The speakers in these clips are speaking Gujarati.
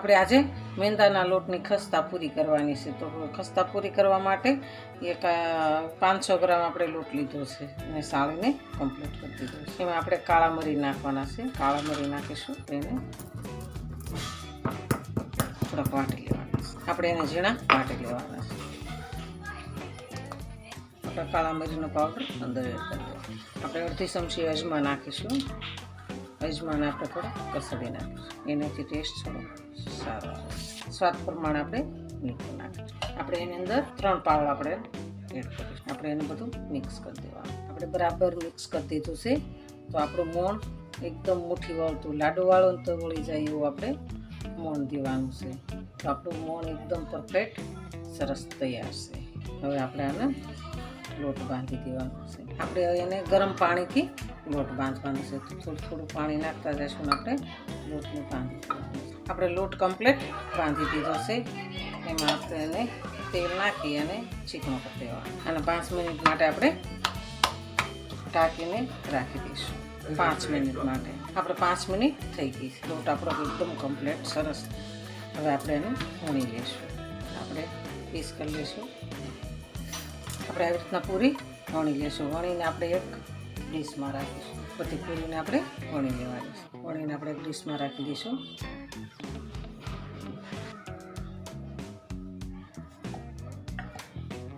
આપણે આજે મેંદાના લોટની ખસ્તા પૂરી કરવાની છે. તો ખસ્તા પૂરી કરવા માટે એક 500 ગ્રામ આપણે લોટ લીધો છે અને સાળીને કમ્પ્લીટ કરી દીધો છે. એમાં આપણે કાળા મરી નાખવાના છે. કાળા મરી નાખીશું. એને થોડાક વાટી લેવાના છે. આપણે એને ઝીણા વાટી લેવાના છે. આપણે કાળા મરીનો પાવડર અંદર એડ કરી દઈએ. આપણે અડધી ચમચી અજમા નાખીશું. અજમાને આપણે થોડા કસડી નાખીશું. એનાથી ટેસ્ટ થોડો સારો આવે. સ્વાદ પ્રમાણે આપણે મીઠું નાખીશું. આપણે એની અંદર 3 પાવ આપણે એડ કરીશું. આપણે એને બધું મિક્સ કરી દેવાનું. આપણે બરાબર મિક્સ કરી દીધું છે. તો આપણું મોણ એકદમ મુઠ્ઠી વળતું લાડુવાળું તો વળી જાય એવું આપણે મોણ દેવાનું છે. તો આપણું મોણ એકદમ પરફેક્ટ સરસ તૈયાર છે. હવે આપણે આને લોટ બાંધી દેવાનો છે. આપણે એને ગરમ પાણીથી લોટ બાંધવાનો છે. તો થોડું થોડું પાણી નાખતા જઈશું ને આપણે લોટને બાંધી દેવાનું છે. આપણે લોટ કમ્પ્લીટ બાંધી દીધો છે. એમાં આપણે એને તેલ નાખી અને ચીકણો કરી દેવાનો. અને 5 મિનિટ માટે આપણે ઢાંકીને રાખી દઈશું. 5 મિનિટ માટે. આપણે 5 મિનિટ થઈ ગઈ છે. લોટ આપણો એકદમ કમ્પ્લીટ સરસ. હવે આપણે એને વણી લઈશું. આપણે પીસ કરી લઈશું. આપણે આવી રીતના પૂરી વણી લઈશું. વણીને આપણે એક ડીશમાં રાખીશું. બધી પૂરીને આપણે વણી લેવાની છે. વણીને આપણે એક ડીશમાં રાખી દઈશું.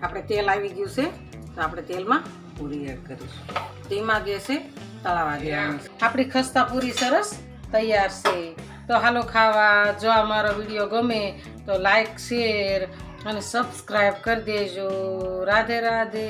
આપણે તેલ આવી ગયું છે. તો આપણે તેલમાં પૂરી એડ કરીશું. ધીમા ગેસે તળાવા દેવાની. આપણી ખસ્તા પૂરી સરસ તૈયાર છે. તો હાલો ખાવા. જો અમારો વિડીયો ગમે તો લાઈક, શેર અને સબસ્ક્રાઈબ કરી દેજો. રાધે રાધે.